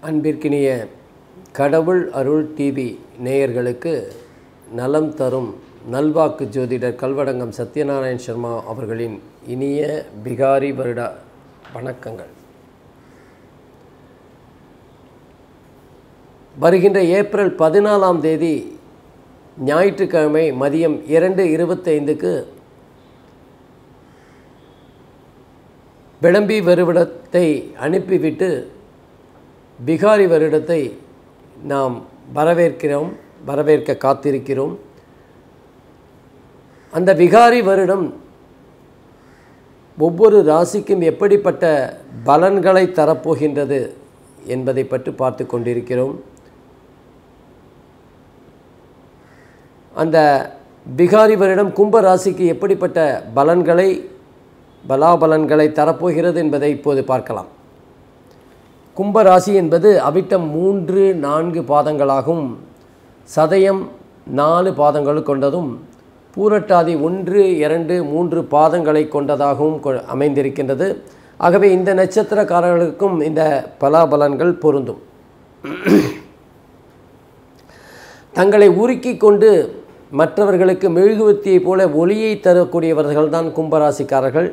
அன்பிற்கினிய கடவுள் அருள் டிவி நேயர்களுக்கு நலம் தரும் நல்வாக்கு ஜோதிடர் கல்வடங்கம் சத்யநாராயண் சர்மா அவர்களின் இனிய பிகாரி வருட வணக்கங்கள். வருகின்ற ஏப்ரல் 14ஆம் தேதி ஞாயிற்றுக்கிழமை மதியம் 2:25க்கு விளம்பி வருடத்தை அனுப்பிவிட்டு பிகாரி வருடத்தை நாம் வரவேற்க காத்திருக்கிறோம். அந்த பிகாரி வருடம் ஒவ்வொரு ராசிக்கும் எப்படிப்பட்ட பலன்களை தரப்போகின்றது என்பதை பற்றி பார்த்து கொண்டிருக்கிறோம். அந்த பிகாரி வருடம் கும்ப ராசிக்கு எப்படிப்பட்ட பலாபலன்களை தரப்போகிறது என்பதை இப்போது பார்க்கலாம். கும்பராசி என்பது அவிட்டம் 3-4 பாதங்களாகும், சதயம் 4 பாதங்கள் கொண்டதும், பூரட்டாதி 1-2-3 பாதங்களை கொண்டதாகவும் அமைந்திருக்கின்றது. ஆகவே இந்த நட்சத்திரக்காரர்களுக்கும் இந்த பலாபலன்கள் பொருந்தும். தங்களை உருக்கி கொண்டு மற்றவர்களுக்கு மெழுகுவர்த்தியைப் போல ஒளியை தரக்கூடியவர்கள்தான் கும்பராசிக்காரர்கள்.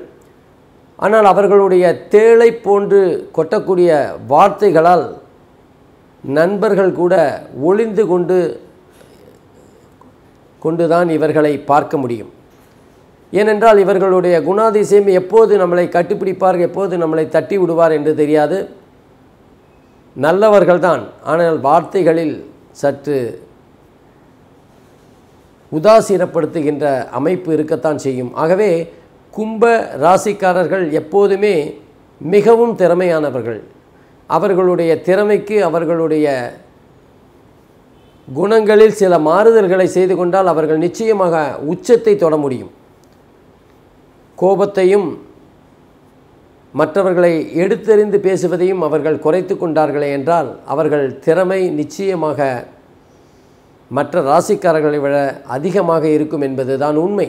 ஆனால் அவர்களுடைய தேளை போன்று கொட்டக்கூடிய வார்த்தைகளால் நண்பர்கள் கூட ஒளிந்து கொண்டுதான் இவர்களை பார்க்க முடியும். ஏனென்றால் இவர்களுடைய குணாதிசயம் எப்போது நம்மளை கட்டிப்பிடிப்பார், எப்போது நம்மளை தட்டி விடுவார் என்று தெரியாது. நல்லவர்கள்தான், ஆனால் வார்த்தைகளில் சற்று உதாசீனப்படுத்துகின்ற அமைப்பு இருக்கத்தான் செய்யும். ஆகவே கும்ப ராசிக்காரர்கள் எப்போதுமே மிகவும் திறமையானவர்கள். அவர்களுடைய திறமைக்கு அவர்களுடைய குணங்களில் சில மாறுதல்களை செய்து கொண்டால் அவர்கள் நிச்சயமாக உச்சத்தை தொட முடியும். கோபத்தையும் மற்றவர்களை எடுத்தெறிந்து பேசுவதையும் அவர்கள் குறைத்து கொண்டார்களே என்றால் அவர்கள் திறமை நிச்சயமாக மற்ற ராசிக்காரர்களை விட அதிகமாக இருக்கும் என்பதுதான் உண்மை.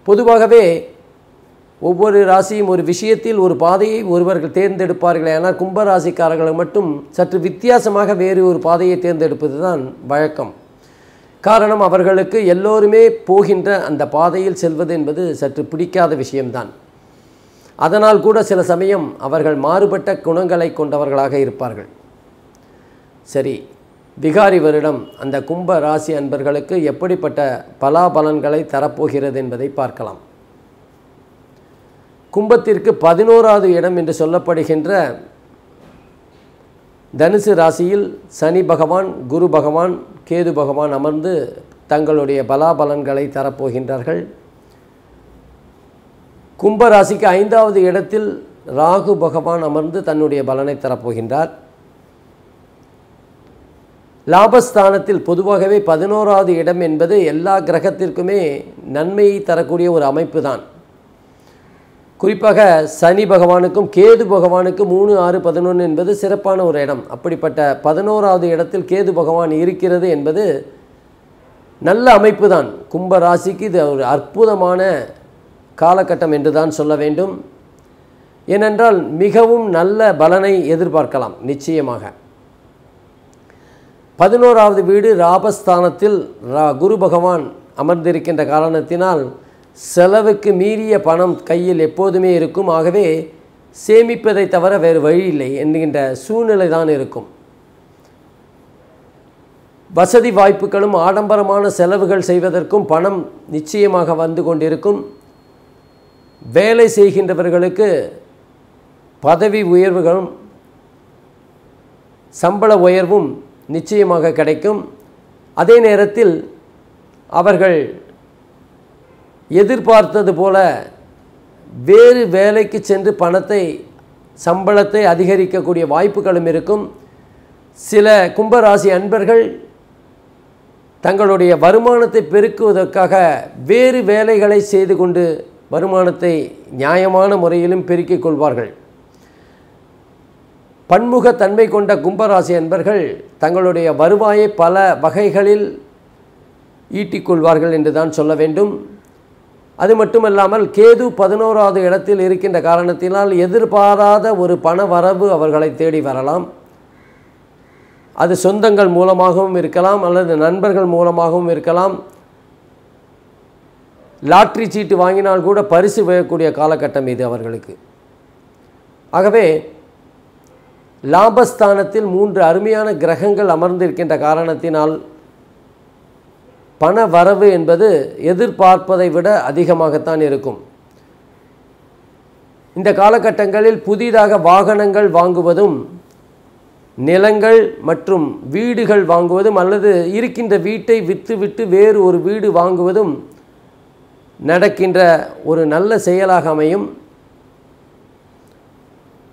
பொதுவாகவே ஒவ்வொரு ராசியும் ஒரு விஷயத்தில் ஒரு பாதையை ஒருவர்கள் தேர்ந்தெடுப்பார்களே, ஆனால் கும்பராசிக்காரர்கள் மட்டும் சற்று வித்தியாசமாக வேறு ஒரு பாதையை தேர்ந்தெடுப்பது தான் வழக்கம். காரணம், அவர்களுக்கு எல்லோருமே போகின்ற அந்த பாதையில் செல்வது என்பது சற்று பிடிக்காத விஷயம்தான். அதனால் கூட சில சமயம் அவர்கள் மாறுபட்ட குணங்களை கொண்டவர்களாக இருப்பார்கள். சரி, பிகாரி வருடம் அந்த கும்ப ராசி அன்பர்களுக்கு எப்படிப்பட்ட பலாபலன்களை தரப்போகிறது என்பதை பார்க்கலாம். கும்பத்திற்கு 11வது இடம் என்று சொல்லப்படுகின்ற தனுசு ராசியில் சனி பகவான், குரு பகவான், கேது பகவான் அமர்ந்து தங்களுடைய பலாபலன்களை தரப்போகின்றார்கள். கும்ப ராசிக்கு 5வது இடத்தில் ராகு பகவான் அமர்ந்து தன்னுடைய பலனை தரப்போகின்றார். லாபஸ்தானத்தில் பொதுவாகவே 11வது இடம் என்பது எல்லா கிரகத்திற்குமே நன்மையை தரக்கூடிய ஒரு அமைப்பு தான். குறிப்பாக சனி பகவானுக்கும் கேது பகவானுக்கும் 3, 6, 11 என்பது சிறப்பான ஒரு இடம். அப்படிப்பட்ட 11வது இடத்தில் கேது பகவான் இருக்கிறது என்பது நல்ல அமைப்பு தான். கும்ப ராசிக்கு இது ஒரு அற்புதமான காலகட்டம் என்று தான் சொல்ல வேண்டும். ஏனென்றால் மிகவும் நல்ல பலனை எதிர்பார்க்கலாம். நிச்சயமாக 11வது வீடு லாபஸ்தானத்தில் குரு பகவான் அமர்ந்திருக்கின்ற காரணத்தினால் செலவுக்கு மீறிய பணம் கையில் எப்போதுமே இருக்கும். ஆகவே சேமிப்பதை தவிர வேறு வழி இல்லை என்கின்ற சூழ்நிலை தான் இருக்கும். வசதி வாய்ப்புகளும் ஆடம்பரமான செலவுகள் செய்வதற்கும் பணம் நிச்சயமாக வந்து கொண்டிருக்கும். வேலை செய்கின்றவர்களுக்கு பதவி உயர்வுகளும் சம்பள உயர்வும் நிச்சயமாக கிடைக்கும். அதே நேரத்தில் அவர்கள் எதிர்பார்த்தது போல வேறு வேலைக்கு சென்று சம்பளத்தை அதிகரிக்கக்கூடிய வாய்ப்புகளும் இருக்கும். சில கும்பராசி அன்பர்கள் தங்களுடைய வருமானத்தை பெருக்குவதற்காக வேறு வேலைகளை செய்து கொண்டு வருமானத்தை நியாயமான முறையிலும் பெருக்கிக் கொள்வார்கள். பன்முகத்தன்மை கொண்ட கும்பராசி அன்பர்கள் தங்களுடைய வருவாயை பல வகைகளில் ஈட்டிக்கொள்வார்கள் என்று தான் சொல்ல வேண்டும். அது மட்டுமல்லாமல் கேது 11வது இடத்தில் இருக்கின்ற காரணத்தினால் எதிர்பாராத ஒரு பண வரவு அவர்களை தேடி வரலாம். அது சொந்தங்கள் மூலமாகவும் இருக்கலாம், அல்லது நண்பர்கள் மூலமாகவும் இருக்கலாம். லாட்ரி சீட்டு வாங்கினால் கூட பரிசு பெறக்கூடிய காலகட்டம் இது அவர்களுக்கு. ஆகவே லாபஸ்தானத்தில் 3 அருமையான கிரகங்கள் அமர்ந்திருக்கின்ற காரணத்தினால் பண வரவு என்பது எதிர்பார்ப்பதை விட அதிகமாகத்தான் இருக்கும். இந்த காலகட்டங்களில் புதிதாக வாகனங்கள் வாங்குவதும், நிலங்கள் மற்றும் வீடுகள் வாங்குவதும், அல்லது இருக்கின்ற வீட்டை விற்றுவிட்டு வேறு ஒரு வீடு வாங்குவதும் நடக்கின்ற ஒரு நல்ல செயலாக அமையும்.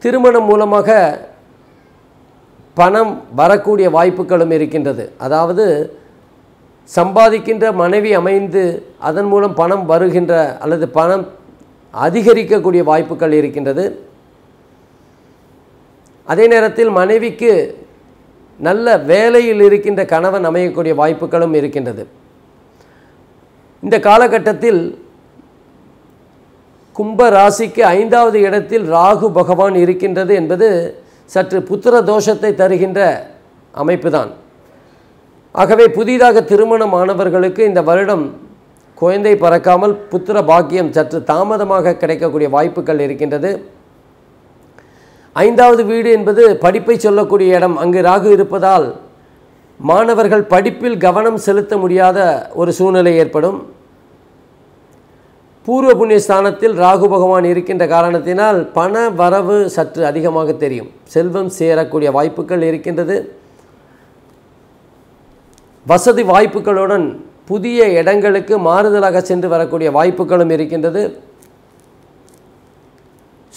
திருமணம் மூலமாக பணம் வரக்கூடிய வாய்ப்புகளும் இருக்கின்றது. அதாவது சம்பாதிக்கின்ற மனைவி அமைந்து அதன் மூலம் பணம் வருகின்ற அல்லது பணம் அதிகரிக்கக்கூடிய வாய்ப்புகள் இருக்கின்றது. அதே நேரத்தில் மனைவிக்கு நல்ல வேலையில் இருக்கின்ற கணவன் அமையக்கூடிய வாய்ப்புகளும் இருக்கின்றது. இந்த காலகட்டத்தில் கும்ப ராசிக்கு 5வது இடத்தில் ராகு பகவான் இருக்கின்றது என்பது சற்று புத்திர தோஷத்தை தருகின்ற அமைப்பு தான். ஆகவே புதிதாக திருமணமானவர்களுக்கு இந்த வருடம் குழந்தை பிறக்காமல் புத்திர பாக்கியம் சற்று தாமதமாக கிடைக்கக்கூடிய வாய்ப்புகள் இருக்கின்றது. 5வது வீடு என்பது படிப்பை சொல்லக்கூடிய இடம். அங்கு ராகு இருப்பதால் மாணவர்கள் படிப்பில் கவனம் செலுத்த முடியாத ஒரு சூழ்நிலை ஏற்படும். பூர்வ புண்ணிய ஸ்தானத்தில் ராகு பகவான் இருக்கின்ற காரணத்தினால் பண வரவு சற்று அதிகமாக தெரியும். செல்வம் சேரக்கூடிய வாய்ப்புகள் இருக்கின்றது. வசதி வாய்ப்புகளுடன் புதிய இடங்களுக்கு மாறுதலாக சென்று வரக்கூடிய வாய்ப்புகளும் இருக்கின்றது.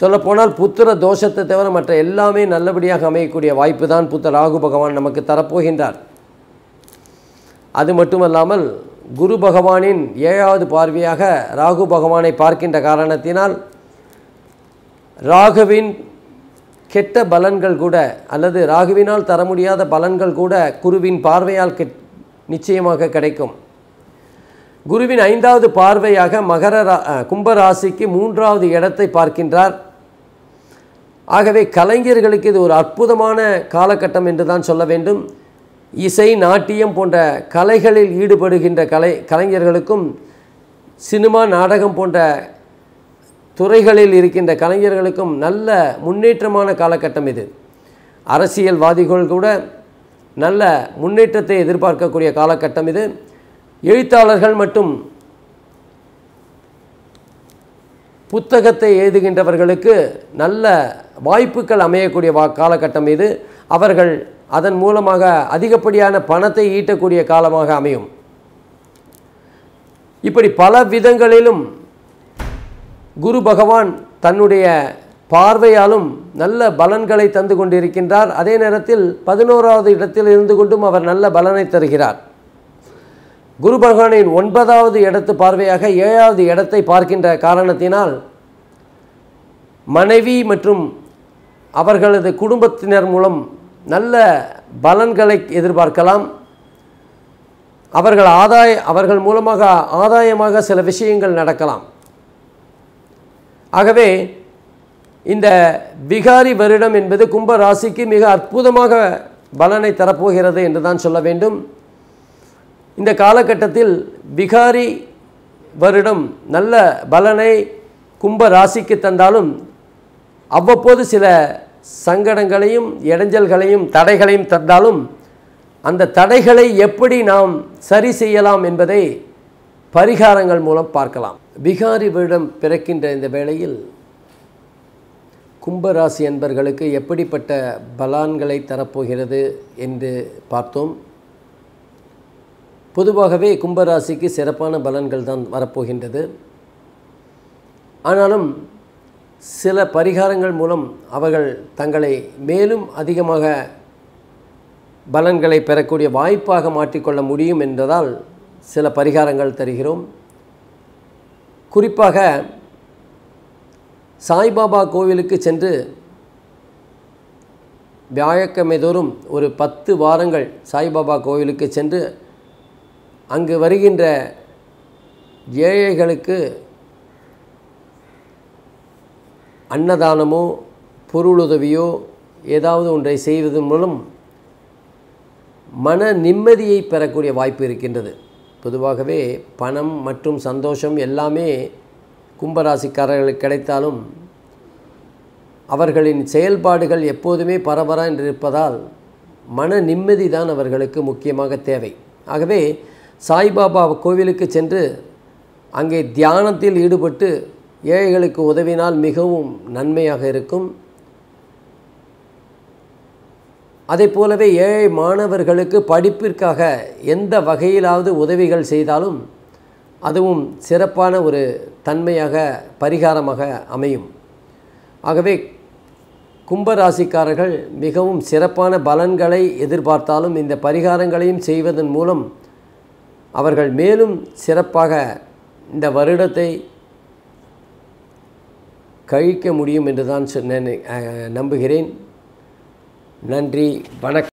சொல்லப்போனால் புத்திர தோஷத்தை தவிர மற்ற எல்லாமே நல்லபடியாக அமையக்கூடிய வாய்ப்பு தான் புத்த ராகு பகவான் நமக்கு தரப்போகின்றார். அது மட்டுமல்லாமல் குரு பகவானின் 7வது பார்வையாக ராகு பகவானை பார்க்கின்ற காரணத்தினால் ராகுவின் கெட்ட பலன்கள் கூட, அல்லது ராகுவினால் தர முடியாத பலன்கள் கூட குருவின் பார்வையால் நிச்சயமாக கிடைக்கும். குருவின் 5வது பார்வையாக கும்பராசிக்கு 3வது இடத்தை பார்க்கின்றார். ஆகவே கலைஞர்களுக்கு இது ஒரு அற்புதமான காலகட்டம் என்று தான் சொல்ல வேண்டும். இசை, நாட்டியம் போன்ற கலைகளில் ஈடுபடுகின்ற கலைஞர்களுக்கும், சினிமா, நாடகம் போன்ற துறைகளில் இருக்கின்ற கலைஞர்களுக்கும் நல்ல முன்னேற்றமான காலகட்டம் இது. அரசியல்வாதிகள் கூட நல்ல முன்னேற்றத்தை எதிர்பார்க்கக்கூடிய காலகட்டம் இது. எழுத்தாளர்கள் மற்றும் புத்தகத்தை எழுதுகின்றவர்களுக்கு நல்ல வாய்ப்புகள் அமையக்கூடிய காலகட்டம் இது. அவர்கள் அதன் மூலமாக அதிகப்படியான பணத்தை ஈட்டக்கூடிய காலமாக அமையும். இப்படி பல விதங்களிலும் குரு பகவான் தன்னுடைய பார்வையாலும் நல்ல பலன்களை தந்து கொண்டிருக்கின்றார். அதே நேரத்தில் 11வது இடத்தில் இருந்து கொண்டும் அவர் நல்ல பலனை தருகிறார். குரு பகவானின் 9வது இடத்து பார்வையாக 7வது இடத்தை பார்க்கின்ற காரணத்தினால் மனைவி மற்றும் அவர்களது குடும்பத்தினர் மூலம் நல்ல பலன்களை எதிர்பார்க்கலாம். அவர்கள் மூலமாக ஆதாயமாக சில விஷயங்கள் நடக்கலாம். ஆகவே இந்த விகாரி வருடம் என்பது கும்ப ராசிக்கு மிக அற்புதமாக பலனை தரப்போகிறது என்று தான் சொல்ல வேண்டும். இந்த காலகட்டத்தில் விகாரி வருடம் நல்ல பலனை கும்ப ராசிக்கு தந்தாலும் அவ்வப்போது சில சங்கடங்களையும் இடைஞ்சல்களையும் தடைகளையும் தந்தாலும் அந்த தடைகளை எப்படி நாம் சரி செய்யலாம் என்பதை பரிகாரங்கள் மூலம் பார்க்கலாம். விகாரி வருடம் பிறக்கின்ற இந்த வேளையில் கும்பராசி அன்பர்களுக்கு எப்படிப்பட்ட பலன்களை தரப்போகிறது என்று பார்த்தோம். பொதுவாகவே கும்பராசிக்கு சிறப்பான பலன்கள் தான் வரப்போகின்றது. ஆனாலும் சில பரிகாரங்கள் மூலம் அவர்கள் தங்களை மேலும் அதிகமாக பலன்களை பெறக்கூடிய வாய்ப்பாக மாற்றிக்கொள்ள முடியும் என்பதால் சில பரிகாரங்கள் தருகிறோம். குறிப்பாக சாய்பாபா கோவிலுக்கு சென்று வியாழக்கிழமை தோறும் ஒரு 10 வாரங்கள் சாய்பாபா கோவிலுக்கு சென்று அங்கு வருகின்ற ஏழைகளுக்கு அன்னதானமோ பொருளுதவியோ ஏதாவது ஒன்றை செய்வதன் மூலம் மன நிம்மதியை பெறக்கூடிய வாய்ப்பு இருக்கின்றது. பொதுவாகவே பணம் மற்றும் சந்தோஷம் எல்லாமே கும்பராசிக்காரர்களுக்கு கிடைத்தாலும் அவர்களின் செயல்பாடுகள் எப்போதுமே பரபர என்று இருப்பதால் மன நிம்மதி தான் அவர்களுக்கு முக்கியமாக தேவை. ஆகவே சாய்பாபா கோவிலுக்கு சென்று அங்கே தியானத்தில் ஈடுபட்டு ஏழைகளுக்கு உதவினால் மிகவும் நன்மையாக இருக்கும். அதே போலவே ஏழை மாணவர்களுக்கு படிப்பிற்காக எந்த வகையிலாவது உதவிகள் செய்தாலும் அதுவும் சிறப்பான ஒரு தன்மையாக பரிகாரமாக அமையும். ஆகவே கும்பராசிக்காரர்கள் மிகவும் சிறப்பான பலன்களை எதிர்பார்த்தாலும் இந்த பரிகாரங்களையும் செய்வதன் மூலம் அவர்கள் மேலும் சிறப்பாக இந்த வருடத்தை கழிக்க முடியும் என்று தான் நம்புகிறேன். நன்றி, வணக்கம்.